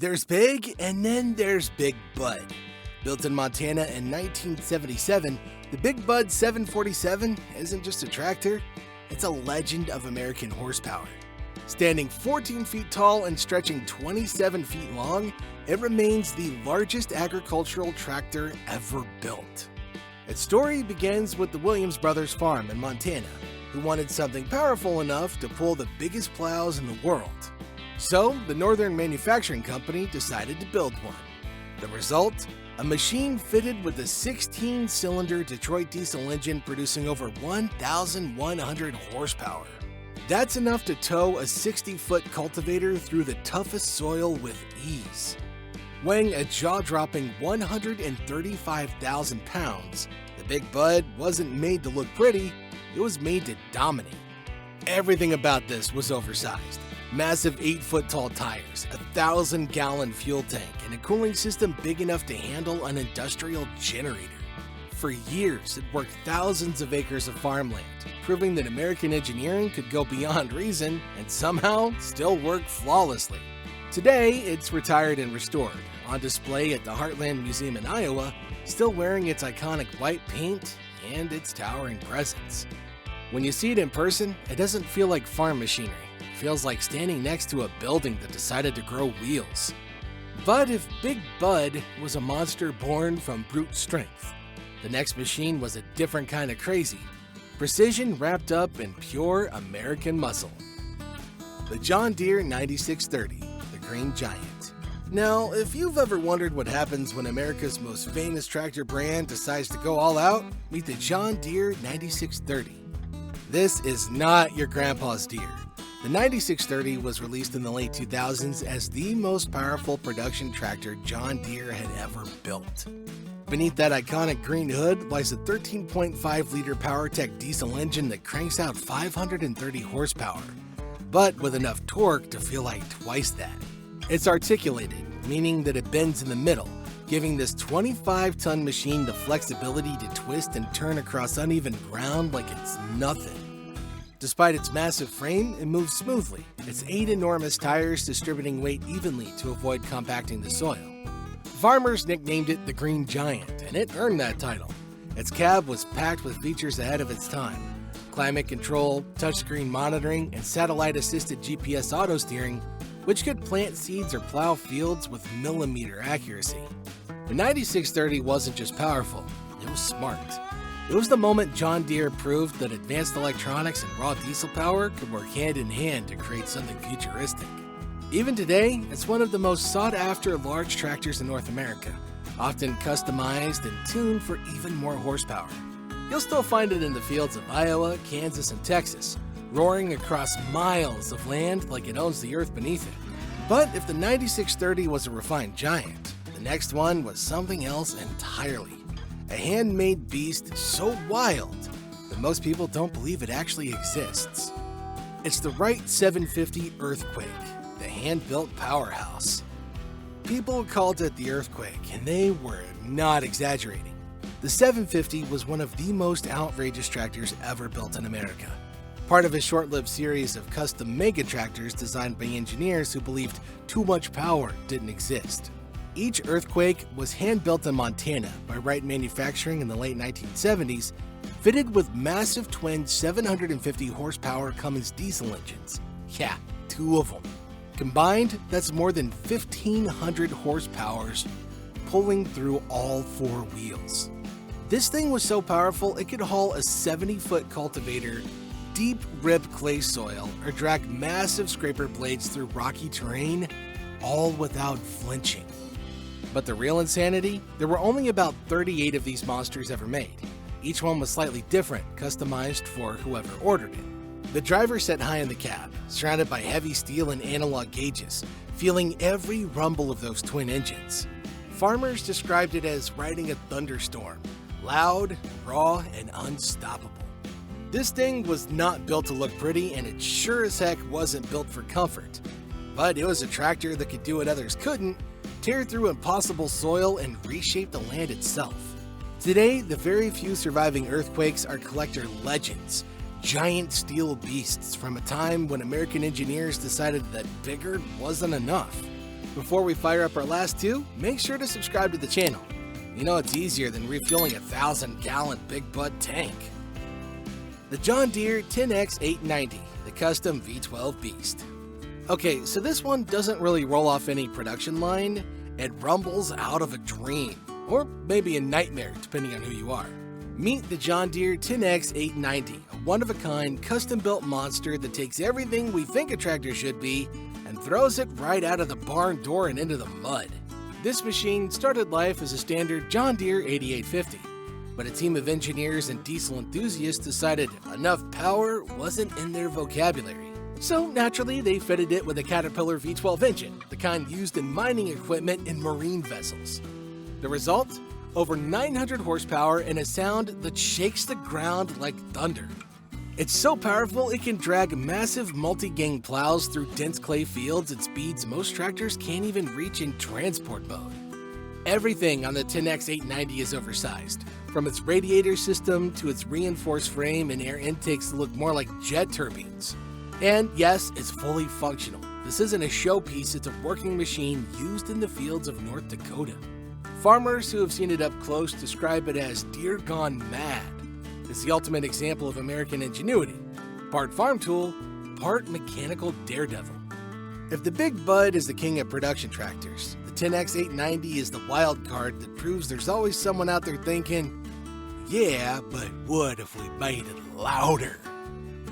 There's Big, and then there's Big Bud. Built in Montana in 1977, the Big Bud 747 isn't just a tractor, it's a legend of American horsepower. Standing 14 feet tall and stretching 27 feet long, it remains the largest agricultural tractor ever built. Its story begins with the Williams Brothers farm in Montana, who wanted something powerful enough to pull the biggest plows in the world. So, the Northern Manufacturing Company decided to build one. The result? A machine fitted with a 16-cylinder Detroit diesel engine producing over 1,100 horsepower. That's enough to tow a 60-foot cultivator through the toughest soil with ease. Weighing a jaw-dropping 135,000 pounds, the Big Bud wasn't made to look pretty, it was made to dominate. Everything about this was oversized. Massive 8-foot-tall tires, a 1,000-gallon fuel tank, and a cooling system big enough to handle an industrial generator. For years, it worked thousands of acres of farmland, proving that American engineering could go beyond reason and somehow still work flawlessly. Today, it's retired and restored, on display at the Heartland Museum in Iowa, still wearing its iconic white paint and its towering presence. When you see it in person, it doesn't feel like farm machinery. It feels like standing next to a building that decided to grow wheels. But if Big Bud was a monster born from brute strength, the next machine was a different kind of crazy. Precision wrapped up in pure American muscle. The John Deere 9630, the Green Giant. Now, if you've ever wondered what happens when America's most famous tractor brand decides to go all out, meet the John Deere 9630. This is not your grandpa's Deere. The 9630 was released in the late 2000s as the most powerful production tractor John Deere had ever built. Beneath that iconic green hood lies a 13.5-liter PowerTech diesel engine that cranks out 530 horsepower, but with enough torque to feel like twice that. It's articulated, meaning that it bends in the middle, giving this 25-ton machine the flexibility to twist and turn across uneven ground like it's nothing. Despite its massive frame, it moves smoothly, its 8 enormous tires distributing weight evenly to avoid compacting the soil. Farmers nicknamed it the Green Giant, and it earned that title. Its cab was packed with features ahead of its time: climate control, touchscreen monitoring, and satellite-assisted GPS auto steering, which could plant seeds or plow fields with millimeter accuracy. The 9630 wasn't just powerful, it was smart. It was the moment John Deere proved that advanced electronics and raw diesel power could work hand in hand to create something futuristic. Even today, it's one of the most sought-after large tractors in North America, often customized and tuned for even more horsepower. You'll still find it in the fields of Iowa, Kansas, and Texas, roaring across miles of land like it owns the earth beneath it. But if the 9630 was a refined giant, the next one was something else entirely. A handmade beast so wild that most people don't believe it actually exists. It's the Wright 750 Earthquake, the hand-built powerhouse. People called it the Earthquake, and they were not exaggerating. The 750 was one of the most outrageous tractors ever built in America. Part of a short-lived series of custom mega tractors designed by engineers who believed too much power didn't exist. Each Earthquake was hand-built in Montana by Wright Manufacturing in the late 1970s, fitted with massive twin 750 horsepower Cummins diesel engines. Yeah, 2 of them. Combined, that's more than 1,500 horsepowers pulling through all 4 wheels. This thing was so powerful it could haul a 70-foot cultivator deep rib clay soil or drag massive scraper blades through rocky terrain, all without flinching. But the real insanity? There were only about 38 of these monsters ever made. Each one was slightly different, customized for whoever ordered it. The driver sat high in the cab, surrounded by heavy steel and analog gauges, feeling every rumble of those twin engines. Farmers described it as riding a thunderstorm, loud, raw, and unstoppable. This thing was not built to look pretty, and it sure as heck wasn't built for comfort. But it was a tractor that could do what others couldn't: tear through impossible soil and reshape the land itself. Today, the very few surviving earthquakes are collector legends, giant steel beasts from a time when American engineers decided that bigger wasn't enough. Before we fire up our last two, make sure to subscribe to the channel. You know it's easier than refueling a 1,000-gallon Big Bud tank. The John Deere 10X890, the custom V12 beast. Okay, so this one doesn't really roll off any production line. It rumbles out of a dream, or maybe a nightmare, depending on who you are. Meet the John Deere 10X890, a one-of-a-kind, custom-built monster that takes everything we think a tractor should be and throws it right out of the barn door and into the mud. This machine started life as a standard John Deere 8850, but a team of engineers and diesel enthusiasts decided enough power wasn't in their vocabulary. So naturally, they fitted it with a Caterpillar V12 engine, the kind used in mining equipment in marine vessels. The result? Over 900 horsepower and a sound that shakes the ground like thunder. It's so powerful it can drag massive multi-gang plows through dense clay fields at speeds most tractors can't even reach in transport mode. Everything on the 10X890 is oversized, from its radiator system to its reinforced frame and air intakes that look more like jet turbines. And yes, it's fully functional. This isn't a showpiece, it's a working machine used in the fields of North Dakota. Farmers who have seen it up close describe it as Deere gone mad. It's the ultimate example of American ingenuity. Part farm tool, part mechanical daredevil. If the Big Bud is the king of production tractors, the 10X890 is the wild card that proves there's always someone out there thinking, yeah, but what if we made it louder?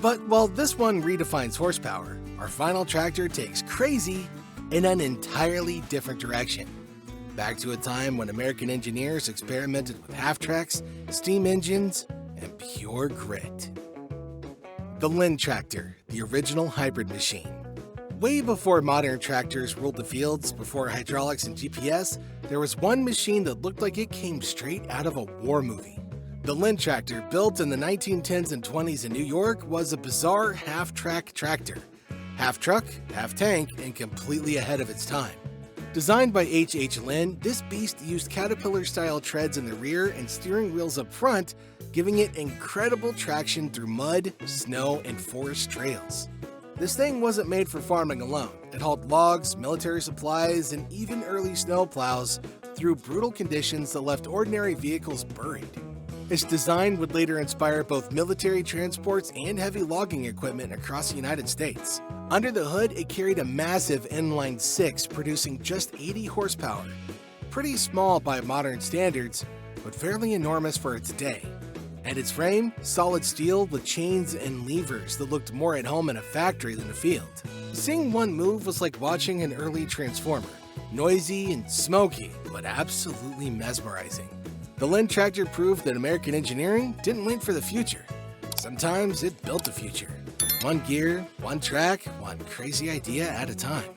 But while this one redefines horsepower, our final tractor takes crazy in an entirely different direction. Back to a time when American engineers experimented with half-tracks, steam engines, and pure grit. The Linn tractor, the original hybrid machine. Way before modern tractors ruled the fields, before hydraulics and GPS, there was one machine that looked like it came straight out of a war movie. The Linn tractor, built in the 1910s and 20s in New York, was a bizarre half-track tractor. Half truck, half tank, and completely ahead of its time. Designed by H. Linn, this beast used Caterpillar-style treads in the rear and steering wheels up front, giving it incredible traction through mud, snow, and forest trails. This thing wasn't made for farming alone. It hauled logs, military supplies, and even early snow plows through brutal conditions that left ordinary vehicles buried. Its design would later inspire both military transports and heavy logging equipment across the United States. Under the hood, it carried a massive inline 6 producing just 80 horsepower. Pretty small by modern standards, but fairly enormous for its day. And its frame, solid steel with chains and levers that looked more at home in a factory than a field. Seeing one move was like watching an early Transformer. Noisy and smoky, but absolutely mesmerizing. The Linn tractor proved that American engineering didn't wait for the future. Sometimes it built the future. One gear, one track, one crazy idea at a time.